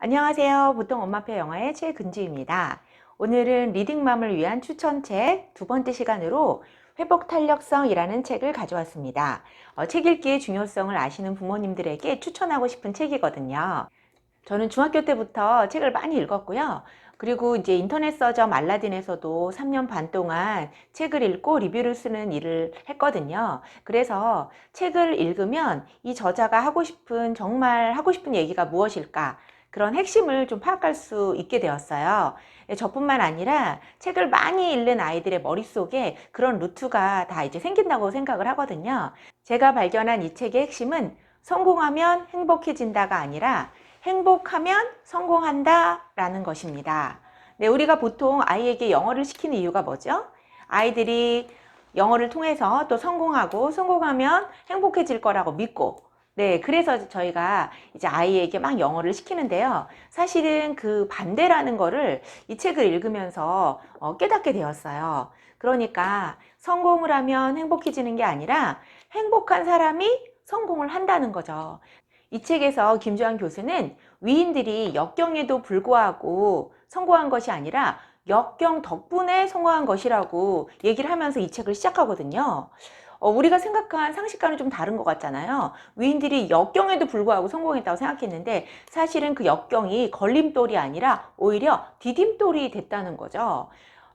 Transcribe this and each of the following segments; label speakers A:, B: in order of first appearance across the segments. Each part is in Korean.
A: 안녕하세요. 보통 엄마표 영어의 최근주입니다. 오늘은 리딩맘을 위한 추천책 두 번째 시간으로 회복 탄력성이라는 책을 가져왔습니다. 책 읽기의 중요성을 아시는 부모님들에게 추천하고 싶은 책이거든요. 저는 중학교 때부터 책을 많이 읽었고요. 그리고 이제 인터넷 서점 알라딘에서도 3년 반 동안 책을 읽고 리뷰를 쓰는 일을 했거든요. 그래서 책을 읽으면 이 저자가 정말 하고 싶은 얘기가 무엇일까? 그런 핵심을 좀 파악할 수 있게 되었어요. 저뿐만 아니라 책을 많이 읽는 아이들의 머릿속에 그런 루트가 다 이제 생긴다고 생각을 하거든요. 제가 발견한 이 책의 핵심은 성공하면 행복해진다가 아니라 행복하면 성공한다 라는 것입니다. 네, 우리가 보통 아이에게 영어를 시키는 이유가 뭐죠? 아이들이 영어를 통해서 또 성공하면 행복해질 거라고 믿고, 네, 그래서 저희가 이제 아이에게 막 영어를 시키는데요. 사실은 그 반대라는 거를 이 책을 읽으면서 깨닫게 되었어요. 그러니까 성공을 하면 행복해지는 게 아니라 행복한 사람이 성공을 한다는 거죠. 이 책에서 김주환 교수는 위인들이 역경에도 불구하고 성공한 것이 아니라 역경 덕분에 성공한 것이라고 얘기를 하면서 이 책을 시작하거든요. 우리가 생각한 상식과는 좀 다른 것 같잖아요. 위인들이 역경에도 불구하고 성공했다고 생각했는데 사실은 그 역경이 걸림돌이 아니라 오히려 디딤돌이 됐다는 거죠.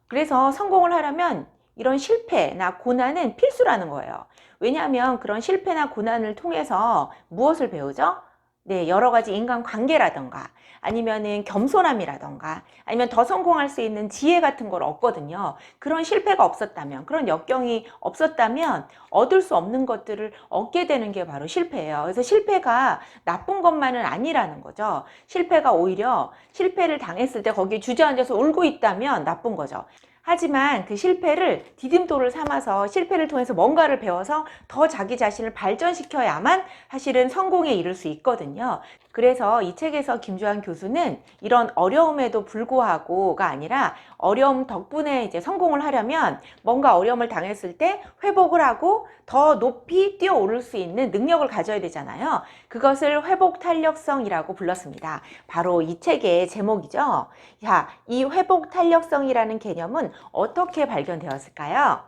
A: 그래서 성공을 하려면 이런 실패나 고난은 필수라는 거예요. 왜냐하면 그런 실패나 고난을 통해서 무엇을 배우죠? 네, 여러 가지 인간관계라던가 아니면은 겸손함이라던가 아니면 더 성공할 수 있는 지혜 같은 걸 얻거든요. 그런 실패가 없었다면, 그런 역경이 없었다면 얻을 수 없는 것들을 얻게 되는 게 바로 실패예요. 그래서 실패가 나쁜 것만은 아니라는 거죠. 실패가 오히려 실패를 당했을 때 거기에 주저앉아서 울고 있다면 나쁜 거죠. 하지만 그 실패를 디딤돌을 삼아서 실패를 통해서 뭔가를 배워서 더 자기 자신을 발전시켜야만 사실은 성공에 이를 수 있거든요. 그래서 이 책에서 김주환 교수는 이런 어려움에도 불구하고가 아니라 어려움 덕분에 이제 성공을 하려면 뭔가 어려움을 당했을 때 회복을 하고 더 높이 뛰어오를 수 있는 능력을 가져야 되잖아요. 그것을 회복 탄력성이라고 불렀습니다. 바로 이 책의 제목이죠. 자, 이 회복 탄력성이라는 개념은 어떻게 발견되었을까요?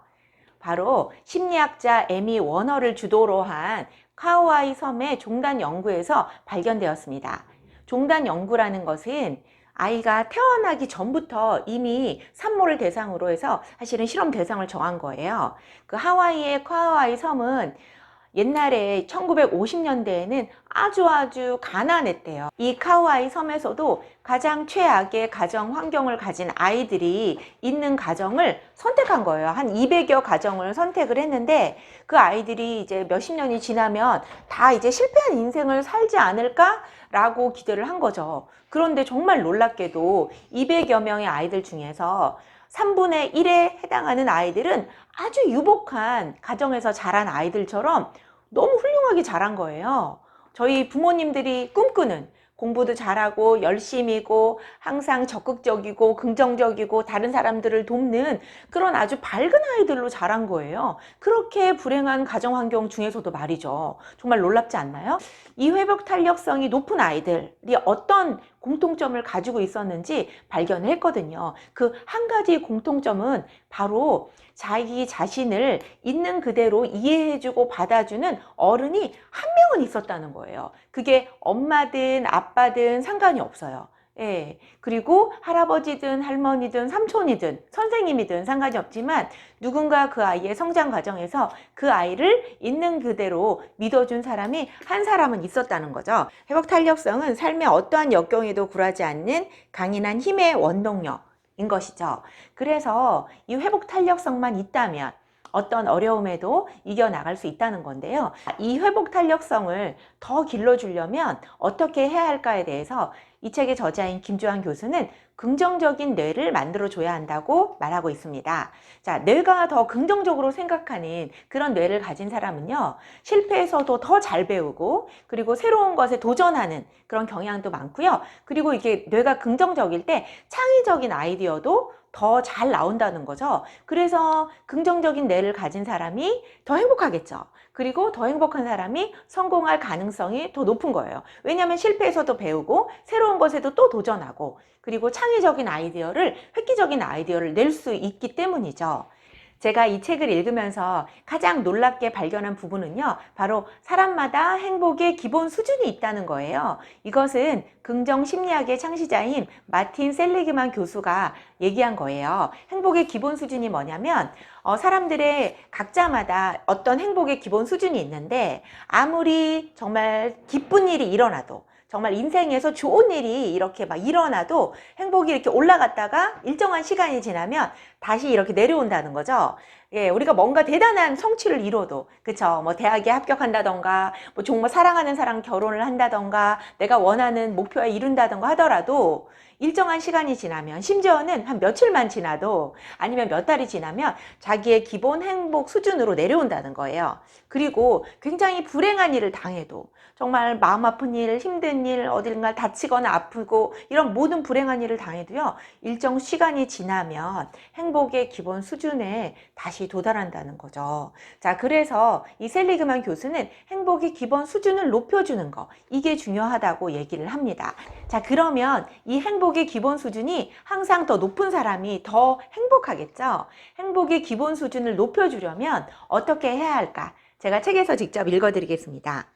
A: 바로 심리학자 에미 워너를 주도로 한 카우아이 섬의 종단 연구에서 발견되었습니다. 종단 연구라는 것은 아이가 태어나기 전부터 이미 산모를 대상으로 해서 사실은 실험 대상을 정한 거예요. 그 하와이의 카우아이 섬은 옛날에 1950년대에는 아주 가난했대요. 이 카우아이 섬에서도 가장 최악의 가정 환경을 가진 아이들이 있는 가정을 선택한 거예요. 한 200여 가정을 선택을 했는데 그 아이들이 이제 몇십 년이 지나면 다 이제 실패한 인생을 살지 않을까라고 기대를 한 거죠. 그런데 정말 놀랍게도 200여 명의 아이들 중에서 3분의 1에 해당하는 아이들은 아주 유복한 가정에서 자란 아이들처럼 너무 훌륭하게 자란 거예요. 저희 부모님들이 꿈꾸는 공부도 잘하고 열심이고 항상 적극적이고 긍정적이고 다른 사람들을 돕는 그런 아주 밝은 아이들로 자란 거예요. 그렇게 불행한 가정 환경 중에서도 말이죠. 정말 놀랍지 않나요? 이 회복 탄력성이 높은 아이들이 어떤 공통점을 가지고 있었는지 발견을 했거든요. 그 한 가지 공통점은 바로 자기 자신을 있는 그대로 이해해주고 받아주는 어른이 한 명은 있었다는 거예요. 그게 엄마든 아빠든 상관이 없어요. 예. 그리고 할아버지든 할머니든 삼촌이든 선생님이든 상관이 없지만 누군가 그 아이의 성장 과정에서 그 아이를 있는 그대로 믿어준 사람이 한 사람은 있었다는 거죠. 회복 탄력성은 삶의 어떠한 역경에도 굴하지 않는 강인한 힘의 원동력 인 것이죠. 그래서 이 회복 탄력성만 있다면 어떤 어려움에도 이겨나갈 수 있다는 건데요. 이 회복 탄력성을 더 길러주려면 어떻게 해야 할까에 대해서 이 책의 저자인 김주환 교수는 긍정적인 뇌를 만들어줘야 한다고 말하고 있습니다. 자, 뇌가 더 긍정적으로 생각하는 그런 뇌를 가진 사람은요, 실패에서도 더 잘 배우고, 그리고 새로운 것에 도전하는 그런 경향도 많고요. 그리고 이게 뇌가 긍정적일 때 창의적인 아이디어도 더 잘 나온다는 거죠. 그래서 긍정적인 뇌를 가진 사람이 더 행복하겠죠. 그리고 더 행복한 사람이 성공할 가능성이 더 높은 거예요. 왜냐하면 실패에서도 배우고 새로운 것에도 또 도전하고 그리고 창의적인 아이디어를, 획기적인 아이디어를 낼 수 있기 때문이죠. 제가 이 책을 읽으면서 가장 놀랍게 발견한 부분은요, 바로 사람마다 행복의 기본 수준이 있다는 거예요. 이것은 긍정 심리학의 창시자인 마틴 셀리그만 교수가 얘기한 거예요. 행복의 기본 수준이 뭐냐면 사람들의 각자마다 어떤 행복의 기본 수준이 있는데, 아무리 정말 기쁜 일이 일어나도, 정말 인생에서 좋은 일이 이렇게 막 일어나도 행복이 이렇게 올라갔다가 일정한 시간이 지나면 다시 이렇게 내려온다는 거죠. 예, 우리가 뭔가 대단한 성취를 이뤄도, 그쵸? 뭐 대학에 합격한다던가, 뭐 정말 사랑하는 사람 결혼을 한다던가, 내가 원하는 목표에 이룬다던가 하더라도 일정한 시간이 지나면, 심지어는 한 며칠만 지나도, 아니면 몇 달이 지나면 자기의 기본 행복 수준으로 내려온다는 거예요. 그리고 굉장히 불행한 일을 당해도, 정말 마음 아픈 일, 힘든 일, 어딘가 다치거나 아프고 이런 모든 불행한 일을 당해도요, 일정 시간이 지나면 행복의 기본 수준에 다시 도달한다는 거죠. 자, 그래서 이 셀리그만 교수는 행복의 기본 수준을 높여주는 거, 이게 중요하다고 얘기를 합니다. 자, 그러면 이 행복의 기본 수준이 항상 더 높은 사람이 더 행복하겠죠? 행복의 기본 수준을 높여주려면 어떻게 해야 할까? 제가 책에서 직접 읽어드리겠습니다.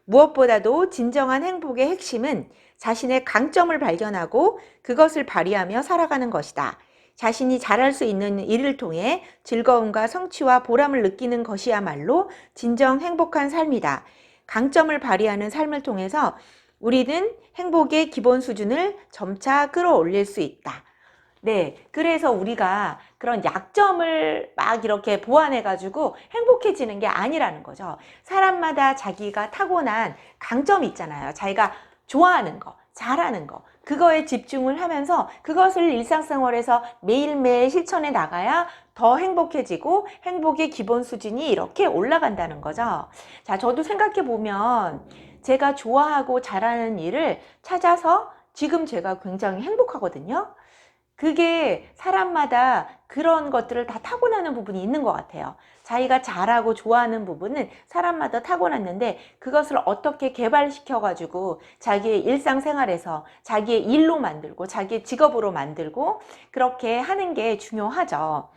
A: 무엇보다도 진정한 행복의 핵심은 자신의 강점을 발견하고 그것을 발휘하며 살아가는 것이다. 자신이 잘할 수 있는 일을 통해 즐거움과 성취와 보람을 느끼는 것이야말로 진정 행복한 삶이다. 강점을 발휘하는 삶을 통해서 우리는 행복의 기본 수준을 점차 끌어올릴 수 있다. 네, 그래서 우리가 그런 약점을 막 이렇게 보완해가지고 행복해지는 게 아니라는 거죠. 사람마다 자기가 타고난 강점이 있잖아요. 자기가 좋아하는 거, 잘하는 거, 그거에 집중을 하면서 그것을 일상생활에서 매일매일 실천해 나가야 더 행복해지고 행복의 기본 수준이 이렇게 올라간다는 거죠. 자, 저도 생각해 보면 제가 좋아하고 잘하는 일을 찾아서 지금 제가 굉장히 행복하거든요. 그게 사람마다 그런 것들을 다 타고나는 부분이 있는 것 같아요. 자기가 잘하고 좋아하는 부분은 사람마다 타고났는데 그것을 어떻게 개발시켜가지고 자기의 일상생활에서 자기의 일로 만들고 자기의 직업으로 만들고 그렇게 하는 게 중요하죠.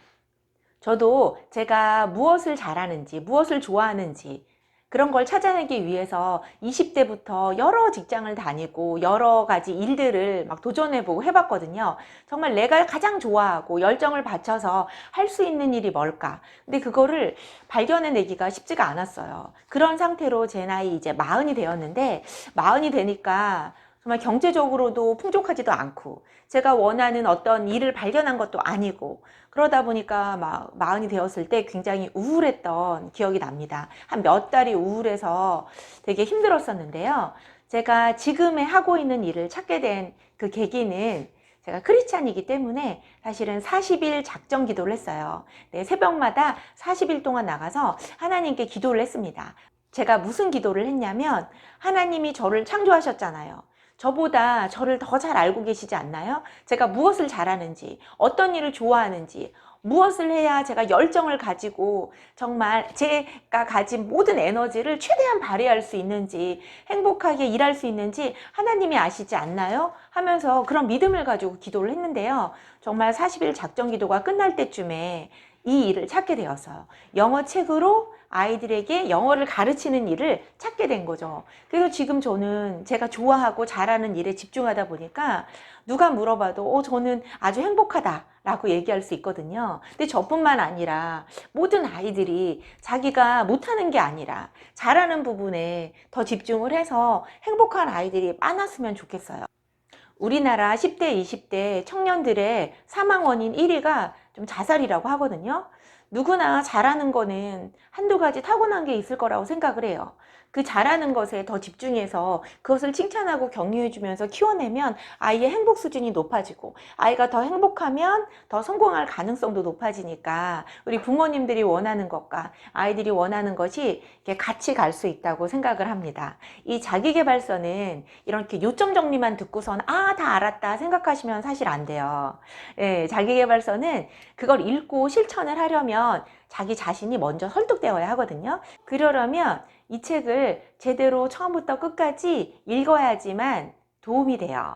A: 저도 제가 무엇을 잘하는지, 무엇을 좋아하는지 그런 걸 찾아내기 위해서 20대부터 여러 직장을 다니고 여러 가지 일들을 막 도전해보고 해봤거든요. 정말 내가 가장 좋아하고 열정을 바쳐서 할 수 있는 일이 뭘까? 근데 그거를 발견해내기가 쉽지가 않았어요. 그런 상태로 제 나이 이제 40이 되었는데 40이 되니까 정말 경제적으로도 풍족하지도 않고 제가 원하는 어떤 일을 발견한 것도 아니고 그러다 보니까 막 40이 되었을 때 굉장히 우울했던 기억이 납니다. 한 몇 달이 우울해서 되게 힘들었었는데요. 제가 지금의 하고 있는 일을 찾게 된 그 계기는 제가 크리스찬이기 때문에 사실은 40일 작정 기도를 했어요. 네, 새벽마다 40일 동안 나가서 하나님께 기도를 했습니다. 제가 무슨 기도를 했냐면 하나님이 저를 창조하셨잖아요. 저보다 저를 더 잘 알고 계시지 않나요? 제가 무엇을 잘하는지, 어떤 일을 좋아하는지, 무엇을 해야 제가 열정을 가지고 정말 제가 가진 모든 에너지를 최대한 발휘할 수 있는지, 행복하게 일할 수 있는지 하나님이 아시지 않나요? 하면서 그런 믿음을 가지고 기도를 했는데요. 정말 40일 작정 기도가 끝날 때쯤에 이 일을 찾게 되었어요. 영어 책으로 아이들에게 영어를 가르치는 일을 찾게 된 거죠. 그래서 지금 저는 제가 좋아하고 잘하는 일에 집중하다 보니까 누가 물어봐도 저는 아주 행복하다라고 얘기할 수 있거든요. 근데 저뿐만 아니라 모든 아이들이 자기가 못하는 게 아니라 잘하는 부분에 더 집중을 해서 행복한 아이들이 많았으면 좋겠어요. 우리나라 10대, 20대 청년들의 사망 원인 1위가 좀 자살이라고 하거든요. 누구나 잘하는 거는 한두 가지 타고난 게 있을 거라고 생각을 해요. 그 잘하는 것에 더 집중해서 그것을 칭찬하고 격려해주면서 키워내면 아이의 행복 수준이 높아지고, 아이가 더 행복하면 더 성공할 가능성도 높아지니까 우리 부모님들이 원하는 것과 아이들이 원하는 것이 이렇게 같이 갈 수 있다고 생각을 합니다. 이 자기계발서는 이렇게 요점 정리만 듣고선 다 알았다 생각하시면 사실 안 돼요. 예, 자기계발서는 그걸 읽고 실천을 하려면 자기 자신이 먼저 설득되어야 하거든요. 그러려면 이 책을 제대로 처음부터 끝까지 읽어야지만 도움이 돼요.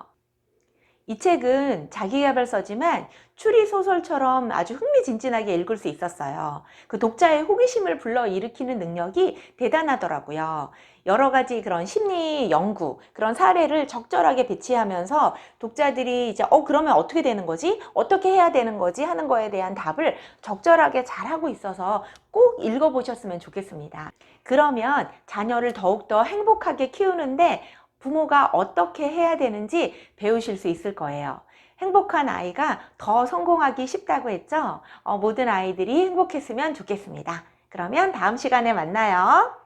A: 이 책은 자기계발서지만 추리소설처럼 아주 흥미진진하게 읽을 수 있었어요. 그 독자의 호기심을 불러일으키는 능력이 대단하더라고요. 여러 가지 그런 심리 연구, 그런 사례를 적절하게 배치하면서 독자들이 이제 그러면 어떻게 되는 거지? 어떻게 해야 되는 거지? 하는 거에 대한 답을 적절하게 잘하고 있어서 꼭 읽어보셨으면 좋겠습니다. 그러면 자녀를 더욱더 행복하게 키우는데 부모가 어떻게 해야 되는지 배우실 수 있을 거예요. 행복한 아이가 더 성공하기 쉽다고 했죠? 모든 아이들이 행복했으면 좋겠습니다. 그러면 다음 시간에 만나요.